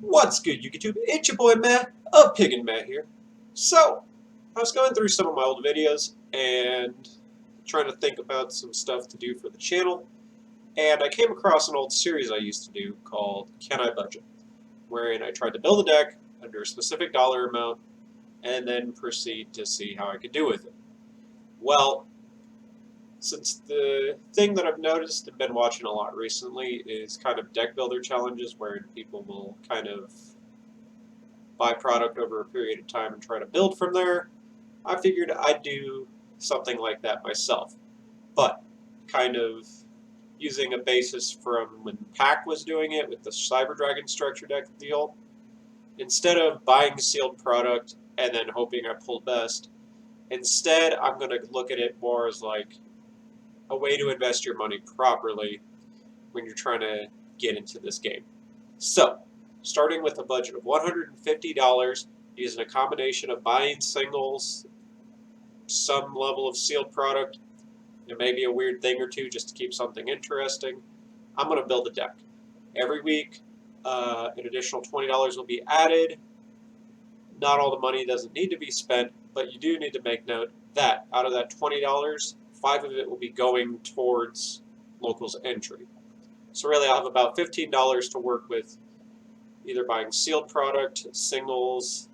What's good, YouTube? It's your boy Matt of Pig and Matt here. So, I was going through some of my old videos and trying to think about some stuff to do for the channel, and I came across an old series I used to do called Can I Budget, wherein I tried to build a deck under a specific dollar amount and then proceed to see how I could do with it. Well, since the thing that I've noticed and been watching a lot recently is kind of deck builder challenges where people will kind of buy product over a period of time and try to build from there, I figured I'd do something like that myself. But kind of using a basis from when Pack was doing it with the Cyber Dragon structure deck deal. Instead of buying sealed product and then hoping I pull best, instead I'm going to look at it more as like a way to invest your money properly when you're trying to get into this game. So, starting with a budget of $150, using a combination of buying singles, some level of sealed product, and maybe a weird thing or two just to keep something interesting, I'm going to build a deck. Every week, an additional $20 will be added. Not all the money doesn't need to be spent, but you do need to make note that out of that $20, $5 of it will be going towards locals entry. So really I'll have about $15 to work with, either buying sealed product, singles,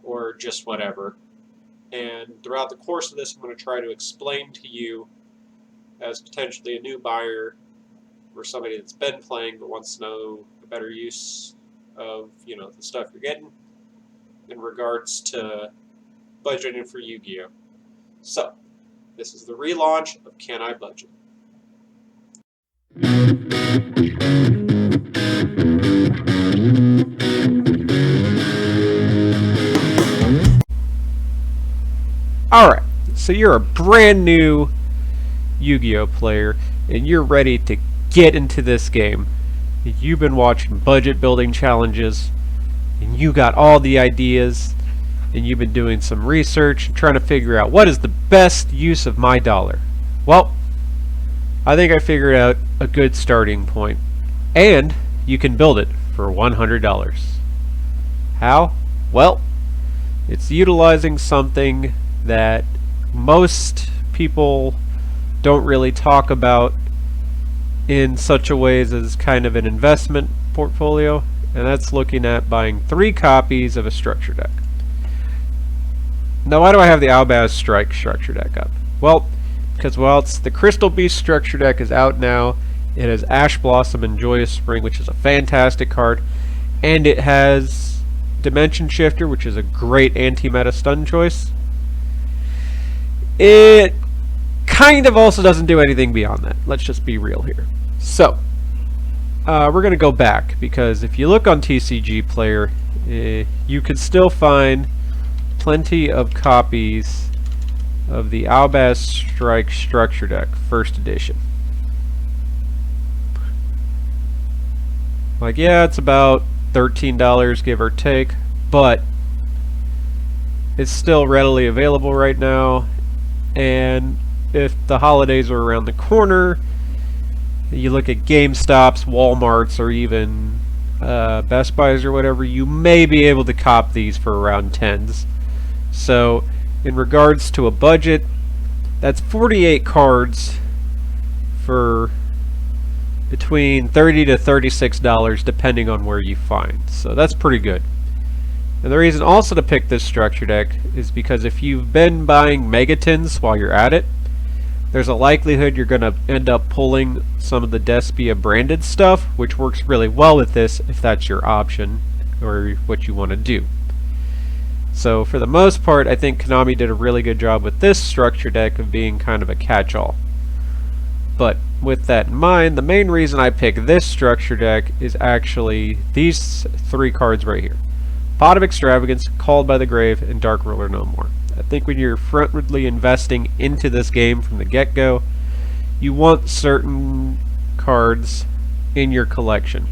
or just whatever. And throughout the course of this, I'm going to try to explain to you, as potentially a new buyer or somebody that's been playing but wants to know a better use of the stuff you're getting in regards to budgeting for Yu-Gi-Oh! So, this is the relaunch of Can I Budget? Alright, so you're a brand new Yu-Gi-Oh! Player and you're ready to get into this game. You've been watching budget building challenges and you got all the ideas and you've been doing some research and trying to figure out what is the best use of my dollar. Well, I think I figured out a good starting point, and you can build it for $100. How? Well, it's utilizing something that most people don't really talk about in such a way as kind of an investment portfolio, and that's looking at buying 3 copies of a structure deck. Now, why do I have the Albaz Strike structure deck up? Well, because whilst the Crystal Beast structure deck is out now, it has Ash Blossom and Joyous Spring, which is a fantastic card, and it has Dimension Shifter, which is a great anti-meta stun choice. It kind of also doesn't do anything beyond that. Let's just be real here. So, we're going to go back, because if you look on TCG Player, you can still find plenty of copies of the Albaz Strike structure deck, first edition. Like, yeah, it's about $13 give or take, but it's still readily available right now. And if the holidays are around the corner, you look at GameStops, Walmarts, or even Best Buys or whatever, you may be able to cop these for around 10s. So, in regards to a budget, that's 48 cards for between $30 to $36 depending on where you find. So that's pretty good. And the reason also to pick this structure deck is because if you've been buying Megatons while you're at it, there's a likelihood you're going to end up pulling some of the Despia branded stuff, which works really well with this if that's your option or what you want to do. So for the most part, I think Konami did a really good job with this structure deck of being kind of a catch-all. But with that in mind, the main reason I picked this structure deck is actually these 3 cards right here. Pot of Extravagance, Called by the Grave, and Dark Ruler No More. I think when you're frontwardly investing into this game from the get-go, you want certain cards in your collection.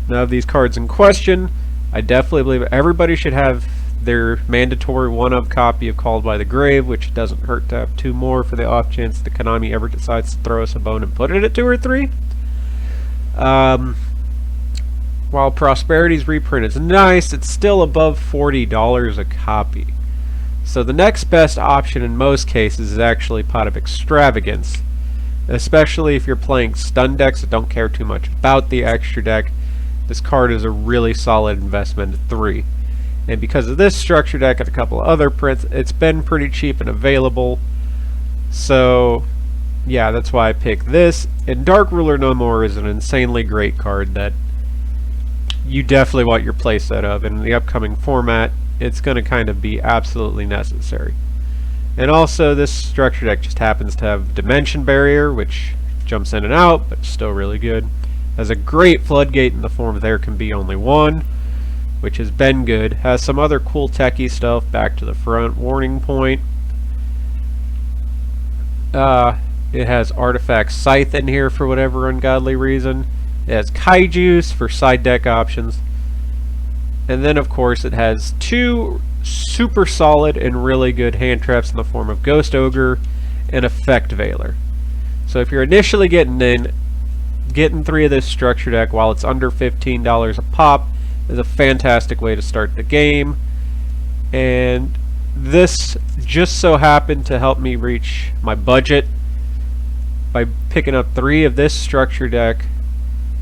Now, of these cards in question, I definitely believe everybody should have their mandatory 1-of copy of Called by the Grave, which doesn't hurt to have 2 more for the off chance that Konami ever decides to throw us a bone and put it at 2 or 3. while Prosperity's reprint is nice, it's still above $40 a copy. So the next best option in most cases is actually Pot of Extravagance, especially if you're playing stun decks that don't care too much about the extra deck. This card is a really solid investment at 3. And because of this structure deck and a couple of other prints, it's been pretty cheap and available. So yeah, that's why I picked this. And Dark Ruler No More is an insanely great card that you definitely want your playset of. In the upcoming format, it's going to kind of be absolutely necessary. And also, this structure deck just happens to have Dimension Barrier, which jumps in and out, but still really good. Has a great Floodgate in the form of There Can Be Only One, which has been good. Has some other cool techie stuff, Back to the Front, Warning Point. It has Artifact Scythe in here for whatever ungodly reason. It has Kaijus for side deck options. And then, of course, it has 2 super solid and really good hand traps in the form of Ghost Ogre and Effect Veiler. So if you're initially getting 3 of this structure deck while it's under $15 a pop is a fantastic way to start the game. And this just so happened to help me reach my budget by picking up 3 of this structure deck,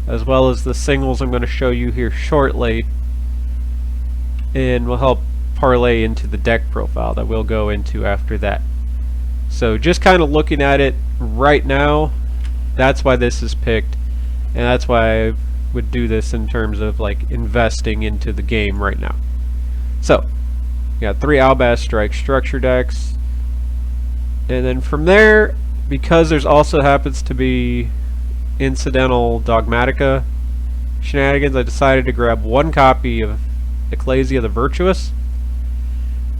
as well as the singles I'm going to show you here shortly, and will help parlay into the deck profile that we'll go into after that. So just kind of looking at it right now, that's why this is picked, and that's why I would do this in terms of like investing into the game right now. So we got 3 Albaz Strike structure decks, and then from there, because there's also happens to be incidental Dogmatica shenanigans, I decided to grab 1 copy of Ecclesia the Virtuous,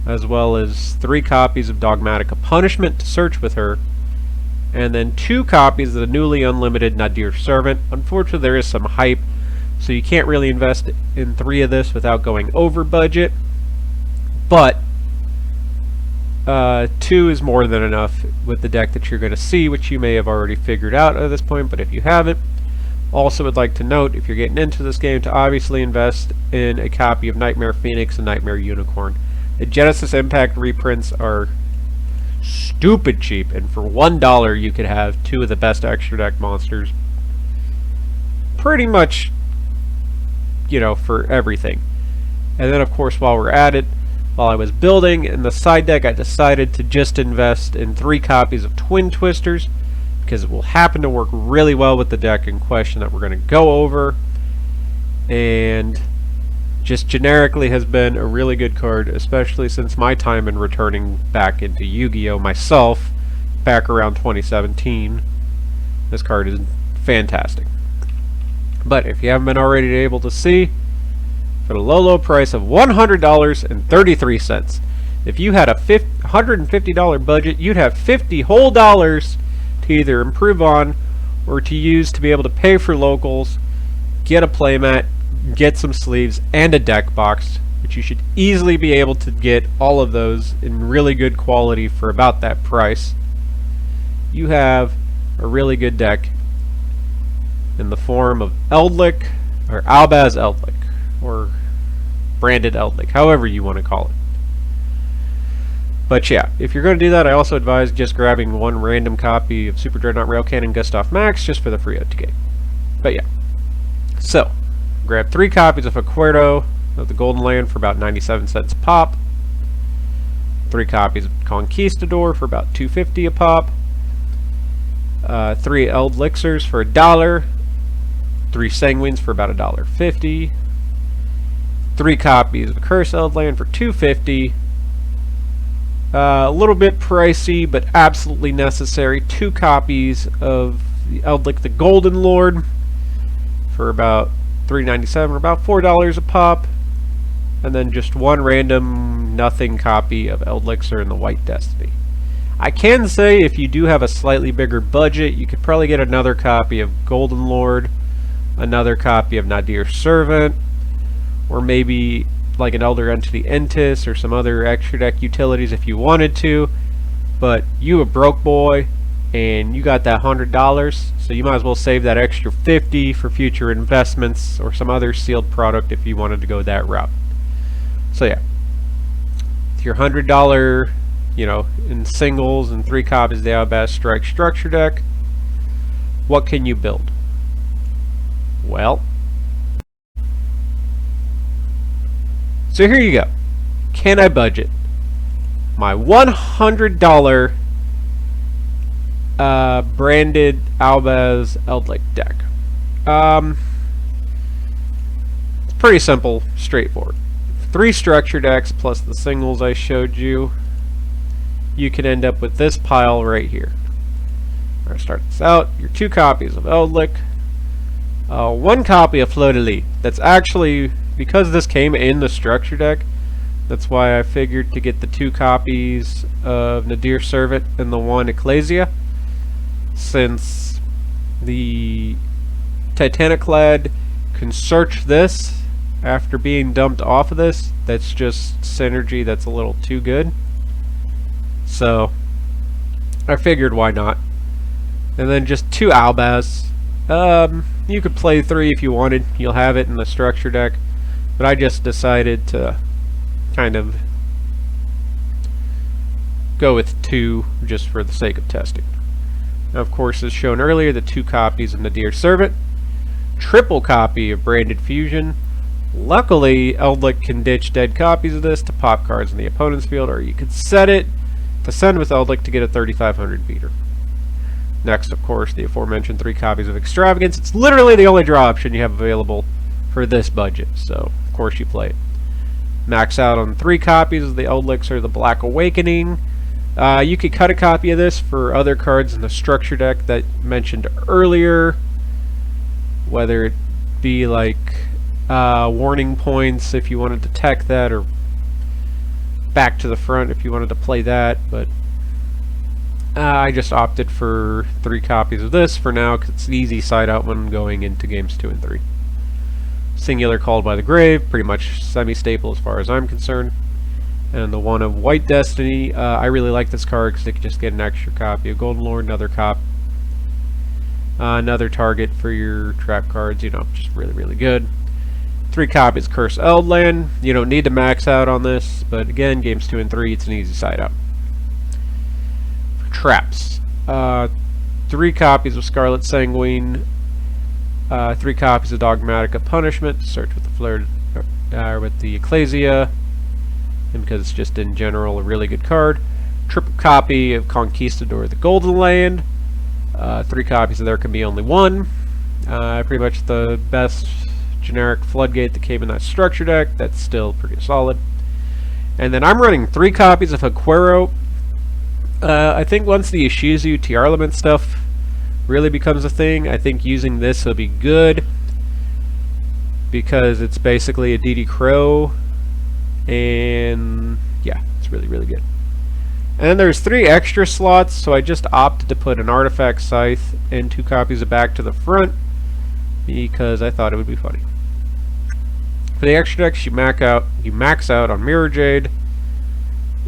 as well as 3 copies of Dogmatica Punishment to search with her, and then 2 copies of the newly unlimited Nadir Servant. Unfortunately, there is some hype, so you can't really invest in 3 of this without going over budget, but 2 is more than enough with the deck that you're going to see, which you may have already figured out at this point, but if you haven't, also would like to note, if you're getting into this game, to obviously invest in a copy of Nightmare Phoenix and Nightmare Unicorn. The Genesis Impact reprints are stupid cheap, and for $1 you could have 2 of the best extra deck monsters pretty much, you know, for everything. And then of course, while we're at it, while I was building in the side deck, I decided to just invest in 3 copies of Twin Twisters, because it will happen to work really well with the deck in question that we're going to go over, and just generically has been a really good card, especially since my time in returning back into Yu-Gi-Oh! Myself back around 2017. This card is fantastic. But if you haven't been already able to see, for the low price of $100.33, if you had a $150 budget, you'd have $50 whole to either improve on or to use to be able to pay for locals, get a playmat, get some sleeves, and a deck box, which you should easily be able to get all of those in really good quality for about that price. You have a really good deck in the form of Eldlik, or Albaz Eldlik, or branded Eldlik, however you want to call it. But yeah, if you're going to do that, I also advise just grabbing 1 random copy of Super Dreadnought Rail Cannon Gustav Max just for the free OTK. But yeah, so grab 3 copies of Acuerdo of the Golden Land for about 97 cents a pop, 3 copies of Conquistador for about $2.50 a pop, 3 Eldlixirs for $1, 3 Sanguines for about $1.50, 3 copies of Curse Eldland for $2.50. A little bit pricey, but absolutely necessary. 2 copies of the Eldlik the Golden Lord for about $3.97, or about $4 a pop. And then just 1 random nothing copy of Eldlixir and the White Destiny. I can say if you do have a slightly bigger budget, you could probably get another copy of Golden Lord, another copy of Nadir Servant, or maybe like an Elder Entity Entis or some other extra deck utilities if you wanted to. But you a broke boy, and you got that $100, so you might as well save that extra 50 for future investments or some other sealed product if you wanted to go that route. So yeah, with your $100, in singles and 3 copies of the Albaz Strike structure deck, what can you build? Well, so here you go. Can I budget? My $100 branded Albaz Eldlik deck. It's pretty simple, straightforward. 3 structure decks plus the singles I showed you. You can end up with this pile right here. I'm going to start this out. Your 2 copies of Eldlik. 1 copy of Fleur-de-Lis. That's actually, because this came in the structure deck, that's why I figured to get the 2 copies of Nadir Servant and the 1 Ecclesia, since the Titaniclad can search this after being dumped off of this. That's just synergy that's a little too good. So I figured why not. And then just 2 Albaz. You could play 3 if you wanted. You'll have it in the structure deck. But I just decided to kind of go with 2 just for the sake of testing. Now, of course, as shown earlier, the 2 copies of Nadir Servant. Triple copy of Branded Fusion. Luckily, Eldlik can ditch dead copies of this to pop cards in the opponent's field, or you could set it to send with Eldlik to get a 3500 beater. Next, of course, the aforementioned 3 copies of Extravagance. It's literally the only draw option you have available for this budget, so of course you play it. Max out on 3 copies of the Eldliks or the Black Awakening. You could cut a copy of this for other cards in the structure deck that mentioned earlier, whether it be like warning points if you wanted to tech that, or back to the front if you wanted to play that, but I just opted for 3 copies of this for now because it's the easy side out when going into games 2 and 3. Singular Called by the Grave, pretty much semi-staple as far as I'm concerned. And the 1 of White Destiny, I really like this card because they could just get an extra copy of Golden Lord, another another target for your trap cards, just really, really good. 3 copies Curse Eldland. You don't need to max out on this, but again, games 2 and 3, it's an easy side out. For traps, 3 copies of Scarlet Sanguine, 3 copies of Dogmatica Punishment, search with the Fleur, with the Ecclesia, and because it's just in general a really good card. Triple copy of Conquistador the Golden Land. 3 copies of There Can Be Only One. Pretty much the best generic Floodgate that came in that structure deck. That's still pretty solid. And then I'm running 3 copies of Aquero. I think once the Ishizu Tiarlament stuff really becomes a thing, I think using this will be good, because it's basically a DD Crow, and yeah, it's really, really good. And then there's 3 extra slots, so I just opted to put an Artifact Scythe and 2 copies of Back to the Front, because I thought it would be funny. For the extra decks, you max out on Mirror Jade,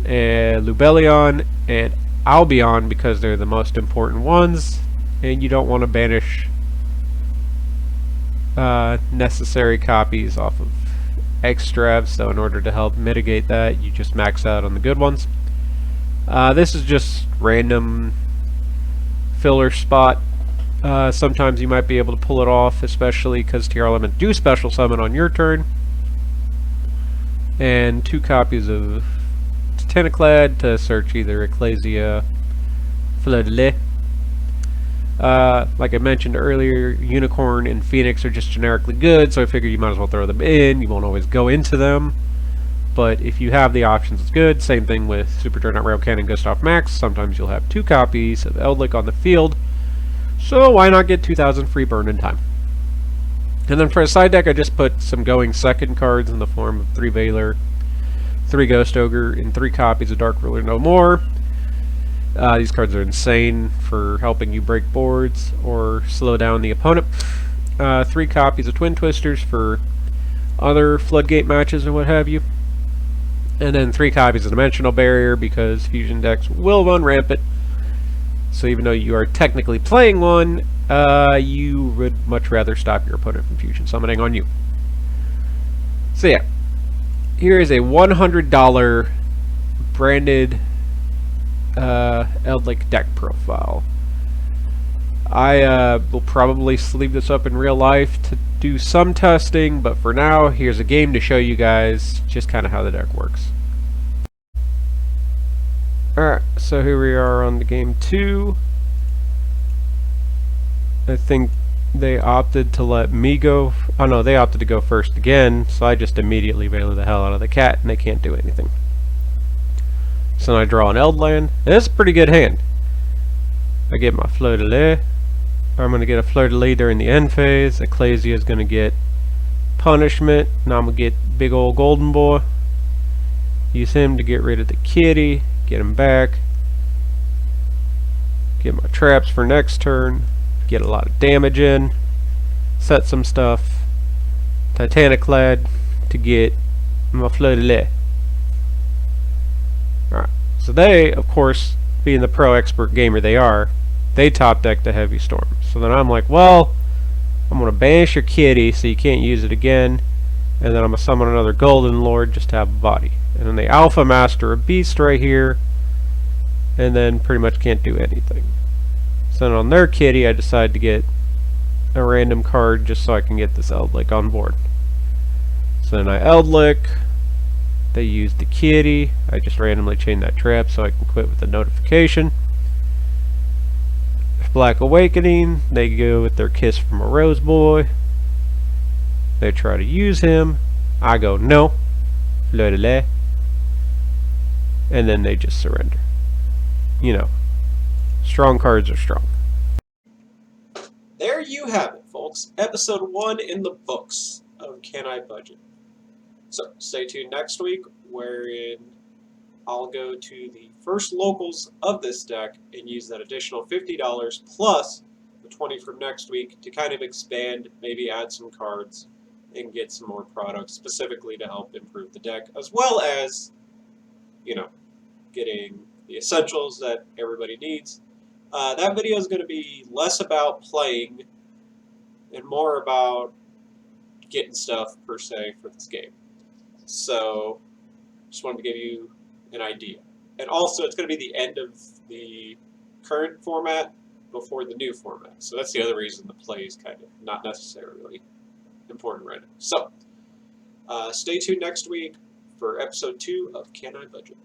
and Lubellion, and Albion, because they're the most important ones, and you don't want to banish necessary copies off of Extrav, so in order to help mitigate that, you just max out on the good ones. This is just random filler spot. Sometimes you might be able to pull it off, especially because TR Element do special summon on your turn. And 2 copies of Titaniclad to search either Ecclesia, Fleur-de-Lis. Like I mentioned earlier, Unicorn and Phoenix are just generically good, so I figured you might as well throw them in. You won't always go into them, but if you have the options, it's good. Same thing with Super Dreadnought Rail Cannon Gustav Max. Sometimes you'll have 2 copies of Eldlik on the field, so why not get 2,000 free burn in time? And then for a side deck, I just put some going second cards in the form of 3 Veiler, 3 Ghost Ogre, and 3 copies of Dark Ruler No More. These cards are insane for helping you break boards or slow down the opponent. 3 copies of Twin Twisters for other Floodgate matches and what have you. And then 3 copies of Dimensional Barrier, because fusion decks will run rampant So even though you are technically playing one, you would much rather stop your opponent from fusion summoning on you. So yeah, here is a $100 branded Eldlik deck profile. I will probably sleeve this up in real life to do some testing, but for now, here's a game to show you guys just kind of how the deck works. Alright, so here we are on the game 2. I think they opted to let me go. Oh no, they opted to go first again, so I just immediately bailed the hell out of the cat, and they can't do anything. So then I draw an Eldland, and it's a pretty good hand. I get my Fleur-de-Lis. I'm going to get a Fleur-de-Lis during the end phase. Ecclesia is going to get Punishment. Now I'm going to get big old Golden Boy. Use him to get rid of the kitty. Get him back. Get my traps for next turn. Get a lot of damage in. Set some stuff. Titanic Clad to get my Fleur-de-Lis. Alright, so they, of course, being the pro expert gamer they are, they top deck the Heavy Storm. So then I'm like, well, I'm going to banish your kitty so you can't use it again, and then I'm going to summon another Golden Lord just to have a body. And then they Alpha Master a Beast right here, and then pretty much can't do anything. So then on their kitty, I decide to get a random card just so I can get this Eldlik on board. So then I Eldlik. They use the kitty. I just randomly chain that trap so I can quit with the notification. Black Awakening. They go with their Kiss from a Rose Boy. They try to use him. I go no. Fleur-de-Lis. And then they just surrender. You know, strong cards are strong. There you have it, folks. Episode 1 in the books of Can I Budget? So, stay tuned next week, wherein I'll go to the first locals of this deck and use that additional $50 plus the 20 from next week to kind of expand, maybe add some cards, and get some more products specifically to help improve the deck, as well as, you know, getting the essentials that everybody needs. That video is going to be less about playing and more about getting stuff, per se, for this game. So, just wanted to give you an idea. And also, it's going to be the end of the current format before the new format. So that's the other reason the play is kind of not necessarily important right now. So, stay tuned next week for episode 2 of Can I Budget?